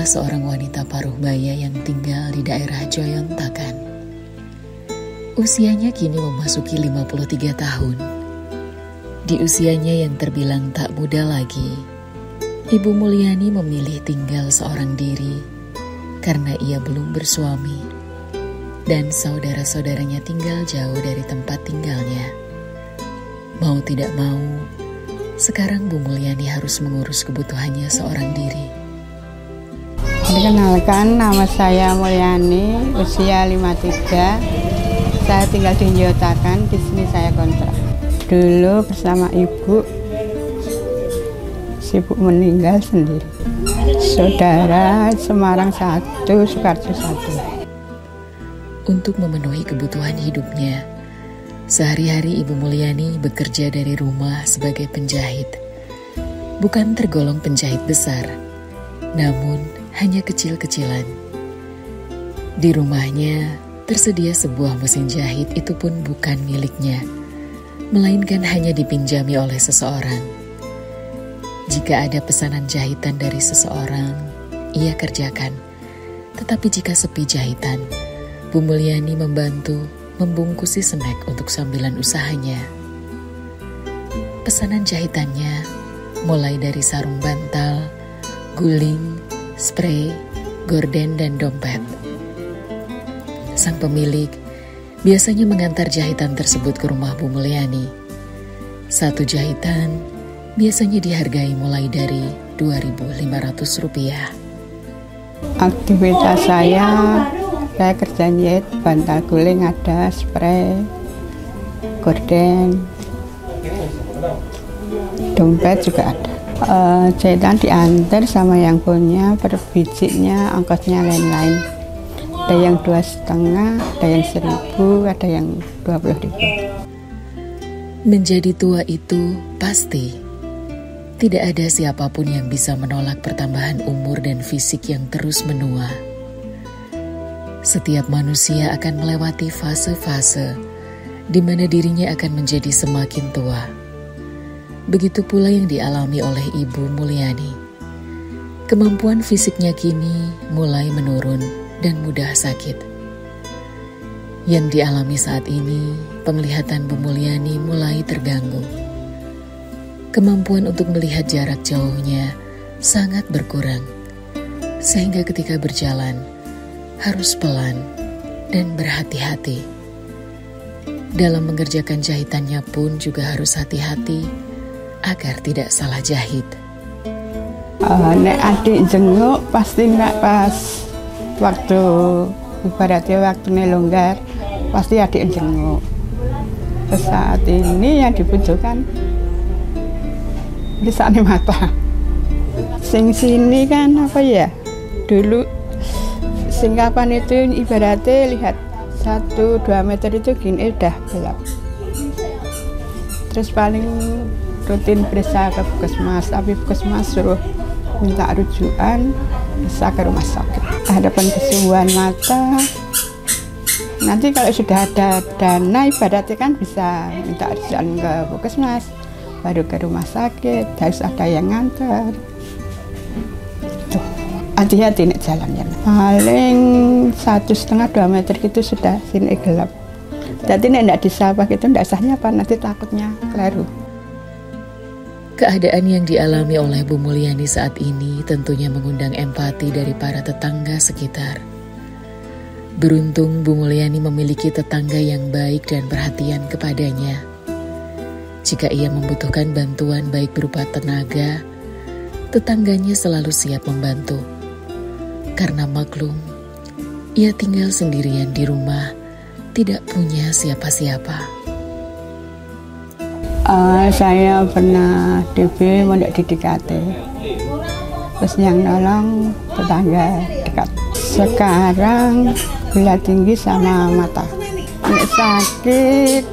seorang wanita paruh baya yang tinggal di daerah Joyontakan. Usianya kini memasuki 53 tahun. Di usianya yang terbilang tak muda lagi, Ibu Mulyani memilih tinggal seorang diri karena ia belum bersuami dan saudara-saudaranya tinggal jauh dari tempat tinggalnya. Mau tidak mau, sekarang Bu Mulyani harus mengurus kebutuhannya seorang diri. Perkenalkan, nama saya Mulyani, usia 53. Saya tinggal di Joyontakan, di sini saya kontrak. Dulu bersama ibu, sibuk meninggal sendiri. Saudara Semarang 1, Sukarjo 1. Untuk memenuhi kebutuhan hidupnya, sehari-hari Ibu Mulyani bekerja dari rumah sebagai penjahit. Bukan tergolong penjahit besar, namun hanya kecil-kecilan. Di rumahnya tersedia sebuah mesin jahit, itu pun bukan miliknya, melainkan hanya dipinjami oleh seseorang. Jika ada pesanan jahitan dari seseorang, ia kerjakan. Tetapi jika sepi jahitan, Bu Mulyani membantu membungkusi snack untuk sambilan usahanya. Pesanan jahitannya mulai dari sarung bantal, guling, spray, gorden, dan dompet. Sang pemilik biasanya mengantar jahitan tersebut ke rumah Bu Mulyani. Satu jahitan biasanya dihargai mulai dari Rp2.500. Aktivitas saya kerja jahit, bantal guling ada, spray, gorden, dompet juga ada. Jahitan diantar sama yang punya, per bijinya, ongkosnya lain-lain. Ada yang 2,5, ada yang 1.000, ada yang 20.000. Menjadi tua itu pasti tidak ada siapapun yang bisa menolak pertambahan umur dan fisik yang terus menua. Setiap manusia akan melewati fase-fase di mana dirinya akan menjadi semakin tua. Begitu pula yang dialami oleh Ibu Mulyani. Kemampuan fisiknya kini mulai menurun dan mudah sakit. Yang dialami saat ini, penglihatan Bu Mulyani mulai terganggu. Kemampuan untuk melihat jarak jauhnya sangat berkurang, sehingga ketika berjalan harus pelan dan berhati-hati. Dalam mengerjakan jahitannya pun juga harus hati-hati agar tidak salah jahit. Nek adik jenguk pasti nak pas waktu ibaratnya waktu longgar pasti adik jenguk. Saat ini yang dibutuhkan bisa nih mata. Sing sini kan apa ya? Dulu singkapan itu ibaratnya lihat 1-2 meter itu gini udah gelap. Terus paling rutin periksa ke puskesmas, tapi puskesmas suruh minta rujukan bisa ke rumah sakit. Ada kesembuhan mata. Nanti kalau sudah ada dana ibaratnya kan bisa minta rujukan ke puskesmas, baru ke rumah sakit, harus ada yang nganter. Hati-hati nek jalan ya. Paling 1,5-2 meter gitu sudah sini gelap. Jadi nek ndak disapa gitu ndak usah nyapa, nanti takutnya keliru. Keadaan yang dialami oleh Bu Mulyani saat ini tentunya mengundang empati dari para tetangga sekitar. Beruntung Bu Mulyani memiliki tetangga yang baik dan perhatian kepadanya. Jika ia membutuhkan bantuan baik berupa tenaga, tetangganya selalu siap membantu. Karena maklum, ia tinggal sendirian di rumah, tidak punya siapa-siapa. Saya pernah DB mondok di DKT, terus yang nolong tetangga dekat. Sekarang gula tinggi sama mata. Nek sakit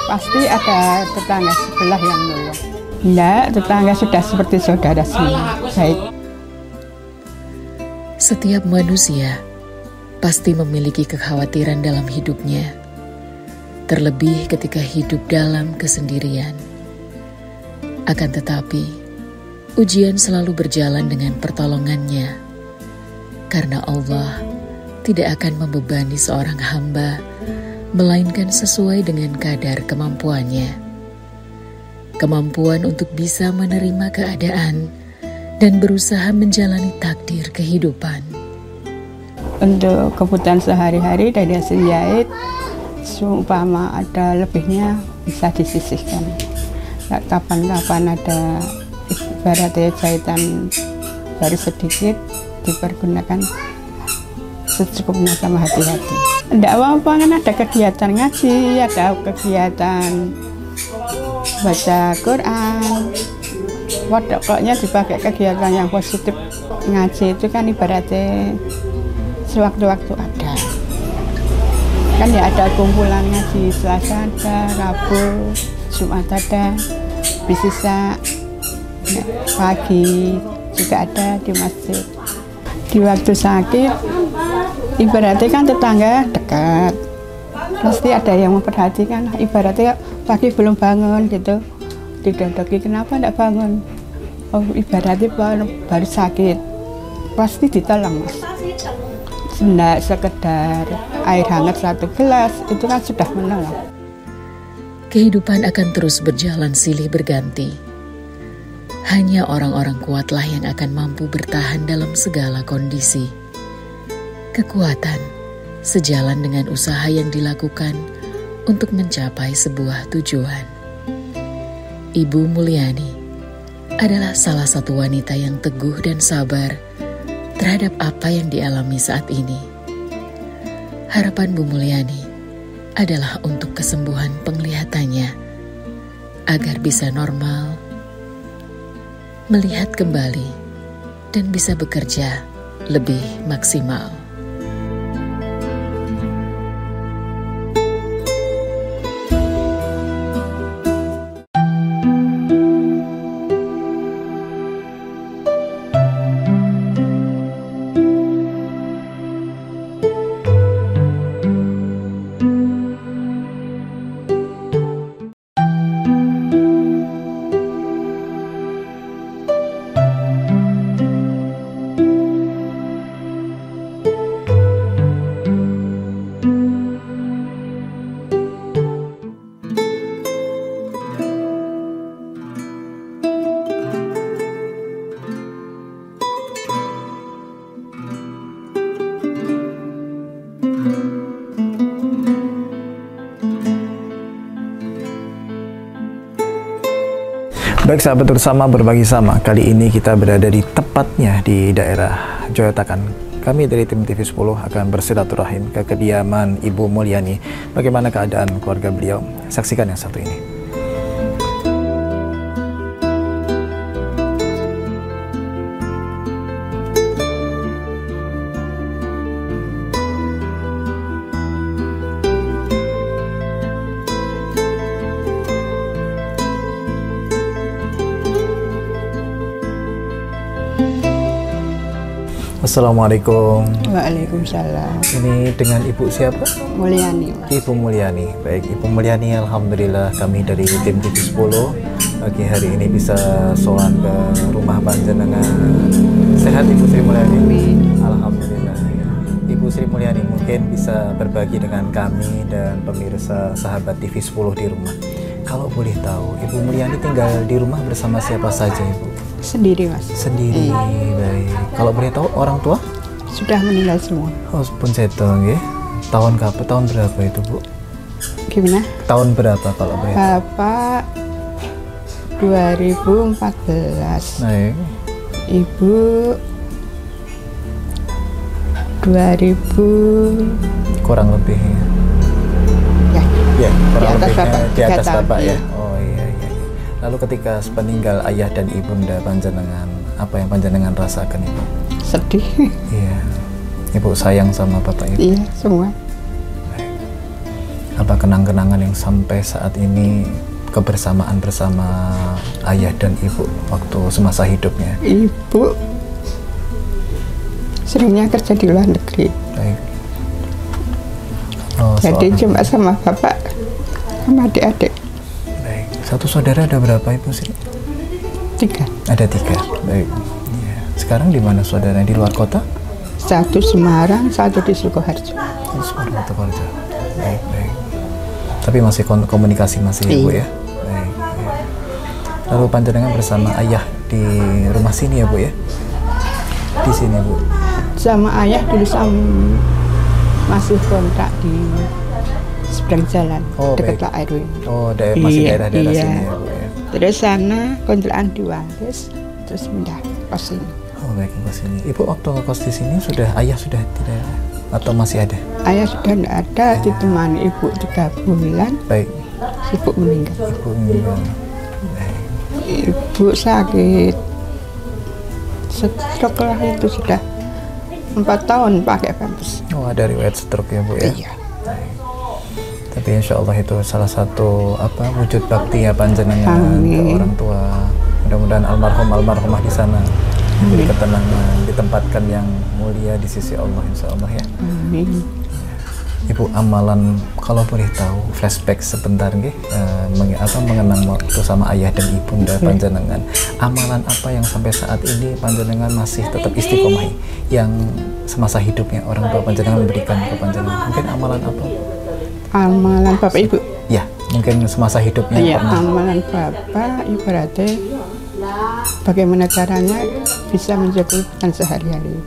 pasti ada tetangga sebelah yang nolong. Enggak, tetangga sudah seperti saudara semua. Baik. Setiap manusia pasti memiliki kekhawatiran dalam hidupnya. Terlebih ketika hidup dalam kesendirian. Akan tetapi, ujian selalu berjalan dengan pertolongannya Karena Allah tidak akan membebani seorang hamba, melainkan sesuai dengan kadar kemampuannya. Kemampuan untuk bisa menerima keadaan dan berusaha menjalani takdir kehidupan. Untuk kebutuhan sehari-hari dari hasil jahit, seumpama ada lebihnya bisa disisihkan. Kapan-kapan ada ibaratnya jahitan baru sedikit, dipergunakan secukupnya sama hati-hati. Tidak apa-apa, kan ada kegiatan ngaji, ada kegiatan baca Quran. Pokoknya dipakai kegiatan yang positif. Ngaji itu kan ibaratnya sewaktu-waktu ada. Kan ya ada kumpulan ngaji, Selasa ada, Rabu, Jumat ada, bisa pagi juga ada di masjid. Di waktu sakit, ibaratnya kan tetangga dekat, pasti ada yang memperhatikan. Ibaratnya pagi belum bangun gitu, didadoki, kenapa tidak bangun? Oh, ibaratnya baru sakit, pasti ditolong, Mas. Tidak sekedar air hangat 1 gelas, itu kan sudah menolong. Kehidupan akan terus berjalan silih berganti. Hanya orang-orang kuatlah yang akan mampu bertahan dalam segala kondisi. Kekuatan sejalan dengan usaha yang dilakukan untuk mencapai sebuah tujuan. Ibu Mulyani adalah salah satu wanita yang teguh dan sabar terhadap apa yang dialami saat ini. Harapan Bu Mulyani adalah untuk kesembuhan penglihatannya agar bisa normal, melihat kembali, dan bisa bekerja lebih maksimal. Baik sahabat bersama berbagi sama, kali ini kita berada di tepatnya di daerah Joyotakan. Kami dari tim TV10 akan bersilaturahim ke kediaman Ibu Mulyani. Bagaimana keadaan keluarga beliau? Saksikan yang satu ini. Assalamualaikum. Waalaikumsalam. Ini dengan Ibu siapa? Mulyani. Ibu Mulyani. Baik, Ibu Mulyani, alhamdulillah kami dari tim TV10 pagi hari ini bisa sowan ke rumah panjenengan. Sehat Ibu Sri Mulyani? Amin. Alhamdulillah. Ibu Sri Mulyani mungkin bisa berbagi dengan kami dan pemirsa sahabat TV10 di rumah. Kalau boleh tahu, Ibu Mulyani tinggal di rumah bersama siapa saja, Ibu? Sendiri, Mas. Sendiri, baik. Kalau boleh tahu, orang tua? Sudah meninggal semua. Oh, pun seto, nggih. Tahun kapan? Tahun berapa itu, Bu? Gimana? Tahun berapa kalau boleh tahu? Bapak 2014. Baik. Ibu 2000. Kurang lebih. Ya. Ya, kurang Di atas lebihnya Bapak, di atas 3 tahun, Bapak ya. iya. Oh iya. Lalu ketika sepeninggal ayah dan ibunda panjenengan, apa yang panjenengan rasakan, Ibu? Sedih. Iya. Ibu sayang sama Bapak Ibu? Iya, semua. Baik. Apa kenang-kenangan yang sampai saat ini kebersamaan bersama ayah dan ibu waktu semasa hidupnya? Ibu seringnya kerja di luar negeri. Baik. Oh, Jadi cuma sama bapak, sama adik-adik. Baik. Satu saudara ada berapa, Ibu Sri? 3. Ada 3. Baik. Iya. Sekarang di mana saudara? Di luar kota? Satu Semarang, satu di Sukoharjo. Semarang atau Sukoharjo. Baik, baik. Tapi masih komunikasi masih ya Bu ya. Baik. Ya. Lalu panjenengan bersama ayah di rumah sini ya Bu ya? Di sini Bu. Sama ayah dulu masih kontrak di seberang jalan, dekat Pak RW. Oh, masih daerah-daerah iya. sini ya Bu ya. Terus sana kontrakan diwaris, terus pindah kos sini. Oh baik, kos sini. Ibu waktu ngekos di sini ayah sudah tidak atau masih ada? Ayah sudah tidak ada, ditemani ibu 3 bulan. Baik. Ibu meninggal. Ibu meninggal. Baik. Ibu sakit stroke lah, itu sudah 4 tahun pakai pampers. Oh, ada riwayat stroke ya Bu ya? Iya. Baik. Tapi insya Allah itu salah satu wujud bakti ya panjenengan ke orang tua. Mudah-mudahan almarhumah di sana diberi ketenangan, ditempatkan yang mulia di sisi Allah insya Allah ya. Amin. Ibu, amalan kalau boleh tahu flashback sebentar nggih, mengenang waktu sama ayah dan ibunda panjenengan. Amalan apa yang sampai saat ini panjenengan masih tetap istiqomahi yang semasa hidupnya orang tua panjenengan berikan ke panjenengan? Mungkin amalan apa? Amalan Bapak Ibu? Ya, mungkin semasa hidupnya iya, pernah. amalan Bapak ibaratnya bagaimana caranya bisa menjaga kehidupan sehari-hari.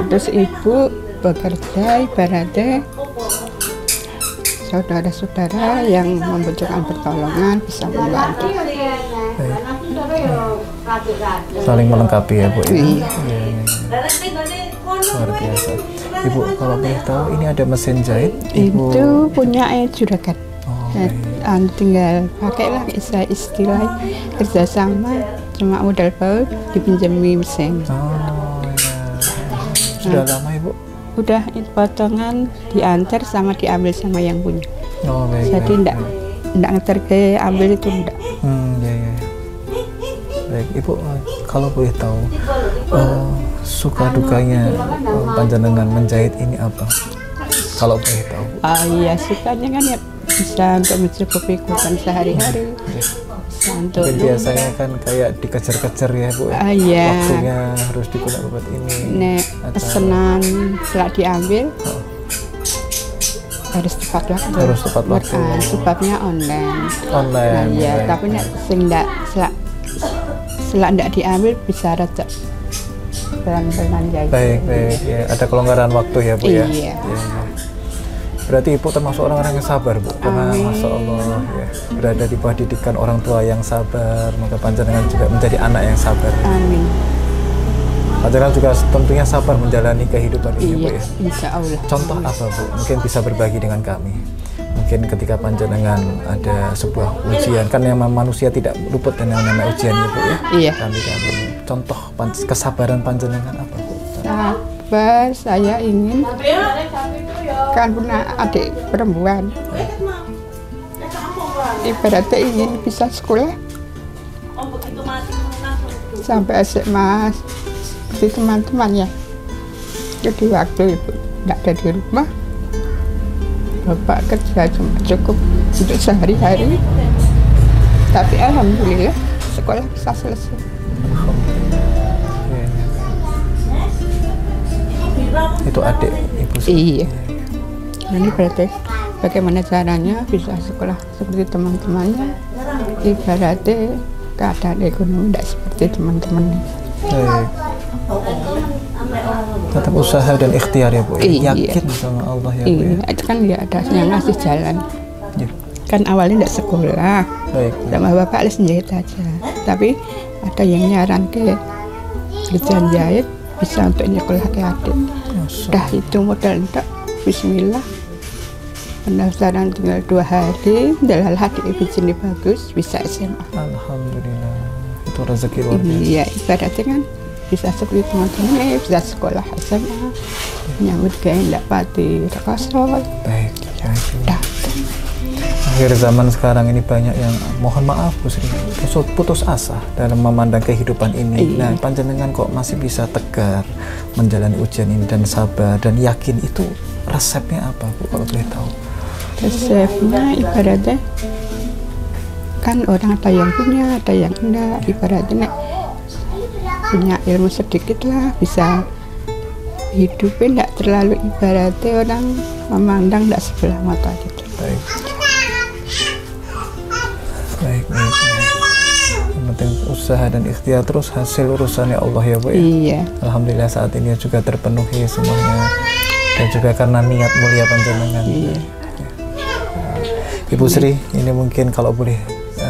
Terus Ibu bekerja ibaratnya saudara-saudara yang membutuhkan pertolongan bisa membantu. Saling melengkapi ya Bu ya? Iya. Luar biasa. Ibu, kalau boleh tahu ini ada mesin jahit? Ibu... Itu punya juragan. Tinggal pakailah istilah kerjasama, cuma modal baut dipinjami mesin. Oh ya. Sudah lama Ibu? Udah potongan diantar sama diambil sama yang punya. Oh baik. Jadi enggak ngantar ke ambil itu enggak. Ya. Baik Ibu, kalau boleh tahu suka dukanya panjenengan menjahit ini apa? Kalau boleh tahu. Iya, sukanya kan ya bisa untuk mencukupi kebutuhan sehari-hari. Untuk biasanya kan kayak dikejar-kejar ya Bu. Iya. Waktunya harus digunakan buat ini. Nek pesanan setelah diambil harus tepat waktu. Harus tepat waktu. Sebabnya online. Online. Nah, iya, tapi nek setelah ndak diambil bisa rada pelan-pelan jadi. Baik ya. Ada kelonggaran waktu ya Bu ya. Iya. Berarti Ibu termasuk orang-orang yang sabar Bu, karena Masya Allah ya, berada di bawah didikan orang tua yang sabar, maka panjenengan juga menjadi anak yang sabar. Amin. Panjenengan juga tentunya sabar menjalani kehidupan ini Bu ya. Insya Allah. Contoh apa Bu? Mungkin bisa berbagi dengan kami. Mungkin ketika panjenengan ada sebuah ujian, kan yang manusia tidak luput dengan namanya ujian ya Bu ya. Iya. Contoh kesabaran panjenengan apa Bu? Sabar, saya ingin kan punya adik perempuan. Ibaratnya ingin bisa sekolah sampai SMA seperti teman-teman ya. Jadi waktu Ibu tidak ada di rumah, Bapak kerja cuma cukup untuk sehari-hari. Tapi alhamdulillah sekolah bisa selesai. Itu adik Ibu? Iya. Ini berarti bagaimana caranya bisa sekolah seperti teman-temannya. Ibaratnya keadaan ekonomi tidak seperti teman-temannya. Baik. Tetap usaha dan ikhtiar ya Bu. Iya. Yakin sama Allah ya Bu. Iya, itu kan ya ada yang ngasih jalan. Ya. Kan awalnya tidak sekolah. Baik. Sama Bapak les jahit aja. Tapi ada yang nyaran ke kerjaan jahit bisa untuk nyekolah ke adik. Dah itu modal enggak. Bismillah. Pendaftaran tinggal 2 hari, dalam adik izinnya bagus, bisa SMA. Alhamdulillah, itu rezeki luar biasa. Iya, ibaratnya kan bisa seperti teman-teman, bisa sekolah SMA, nyambut kayak enggak pati, kosong. Baik, ya. Akhir zaman sekarang ini banyak yang mohon maaf Bu Sri, putus asa dalam memandang kehidupan ini. Nah, panjenengan kok masih bisa tegar menjalani ujian ini dan sabar dan yakin, itu resepnya apa Bu kalau boleh tahu? Resepnya ibaratnya kan orang ada yang punya, ada yang enggak. Ibaratnya punya ilmu sedikit lah bisa hidupnya tidak terlalu ibaratnya orang memandang tidak sebelah mata gitu. Baik. Baik. Yang penting usaha dan ikhtiar terus, hasil urusannya Allah ya Bu ya. Iya. Alhamdulillah saat ini juga terpenuhi semuanya, dan juga karena niat mulia panjenengan. Iya. Ibu Sri, ini mungkin kalau boleh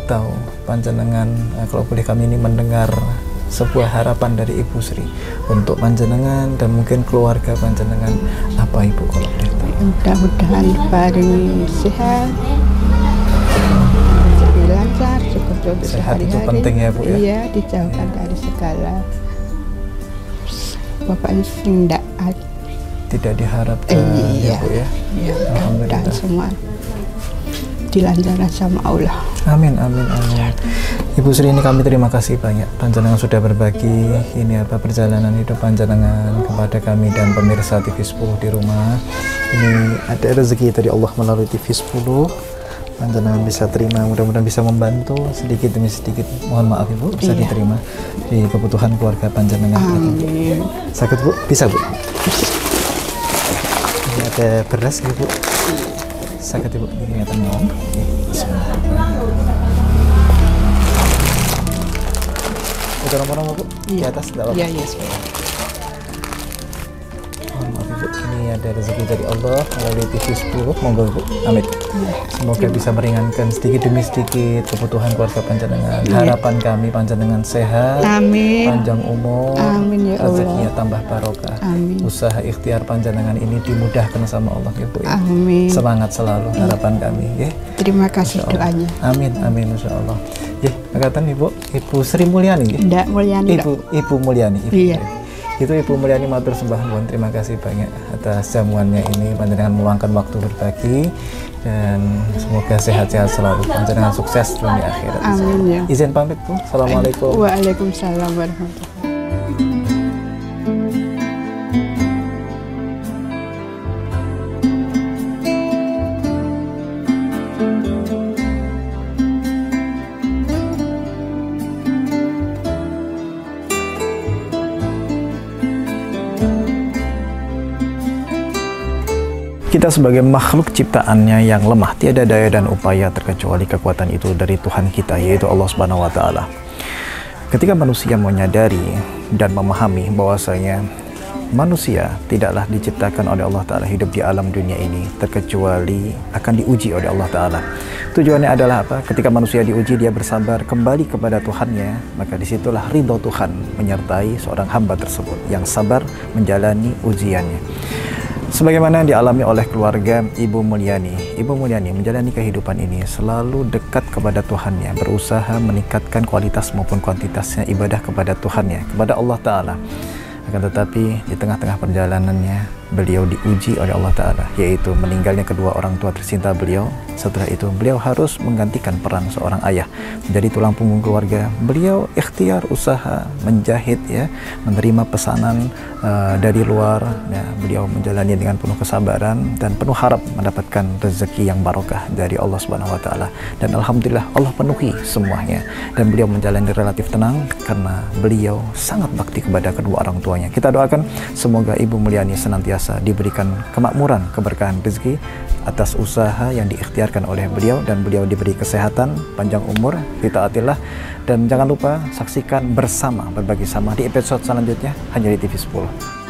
tahu panjenengan, kalau boleh kami ini mendengar sebuah harapan dari Ibu Sri untuk panjenengan dan mungkin keluarga panjenengan, apa Ibu kalau boleh tahu? Mudah-mudahan paling sehat, lancar, cukup untuk Sehat itu sehari-hari. penting ya Bu ya. Iya, dijauhkan dari segala pokoknya tidak Tidak diharapkan ya iya. Bu ya. Iya, Alhamdulillah. dan semua dilancarkan sama Allah. Amin, amin, amin. Ibu Sri, ini kami terima kasih banyak panjenengan sudah berbagi ini perjalanan hidup panjenengan kepada kami dan pemirsa TV 10 di rumah. Ini ada rezeki dari Allah melalui TV 10. Panjenengan bisa terima, mudah-mudahan bisa membantu sedikit demi sedikit. Mohon maaf Ibu, bisa Iya. diterima di kebutuhan keluarga panjenengan. Amin. Sakit Bu? Bisa Bu? Ini ada beras ya Bu? Sakit Ibu? Ini ingatan ngomong. Bismillah. Udah nomor-nomor Bu? Di Iya. atas? Tidak apa-apa? Iya, iya, sebentar. Mohon maaf Ibu, ini ada rezeki dari Allah melalui TV 10. Monggo Ibu, amit. Semoga bisa meringankan sedikit demi sedikit kebutuhan keluarga panjenengan. Harapan kami panjenengan sehat, Amin. panjang umur, Amin ya Allah. rezekinya tambah barokah. Amin. Usaha ikhtiar panjenengan ini dimudahkan sama Allah ya Bu ya. Amin. Semangat selalu harapan kami ya. Terima kasih doanya. Amin, amin, insya Allah. Ya, ngakatan Ibu, Ibu Sri Mulyani ya? Tidak Mulyani. Ibu Mulyani. Iya. Itu Ibu Mulyani matur sembah nuwun, terima kasih banyak atas jamuannya ini, panjenengan meluangkan waktu berbagi, dan semoga sehat-sehat selalu, panjenengan sukses dunia akhirat. Amin ya. Izin pamit Bu, assalamualaikum. Waalaikumsalam warahmatullahi. Kita sebagai makhluk ciptaannya yang lemah, tiada daya dan upaya terkecuali kekuatan itu dari Tuhan kita, yaitu Allah Subhanahu wa Ta'ala. Ketika manusia menyadari dan memahami bahwasanya manusia tidaklah diciptakan oleh Allah Ta'ala hidup di alam dunia ini terkecuali akan diuji oleh Allah Ta'ala. Tujuannya adalah apa? Ketika manusia diuji, dia bersabar kembali kepada Tuhannya, maka disitulah ridho Tuhan menyertai seorang hamba tersebut yang sabar menjalani ujiannya. Sebagaimana dialami oleh keluarga Ibu Mulyani. Ibu Mulyani menjalani kehidupan ini selalu dekat kepada Tuhannya, berusaha meningkatkan kualitas maupun kuantitasnya ibadah kepada Tuhannya, kepada Allah Ta'ala. Akan tetapi di tengah-tengah perjalanannya beliau diuji oleh Allah Ta'ala, yaitu meninggalnya kedua orang tua tercinta beliau. Setelah itu beliau harus menggantikan peran seorang ayah, menjadi tulang punggung keluarga. Beliau ikhtiar usaha menjahit ya, menerima pesanan dari luar ya. Beliau menjalani dengan penuh kesabaran dan penuh harap mendapatkan rezeki yang barokah dari Allah Subhanahu wa Ta'ala. Dan alhamdulillah Allah penuhi semuanya, dan beliau menjalani relatif tenang karena beliau sangat bakti kepada kedua orang tuanya. Kita doakan semoga Ibu Mulyani senantiasa diberikan kemakmuran, keberkahan rezeki atas usaha yang diikhtiarkan oleh beliau, dan beliau diberi kesehatan, panjang umur, ditaatillah. Dan jangan lupa saksikan bersama, berbagi sama di episode selanjutnya hanya di TV 10.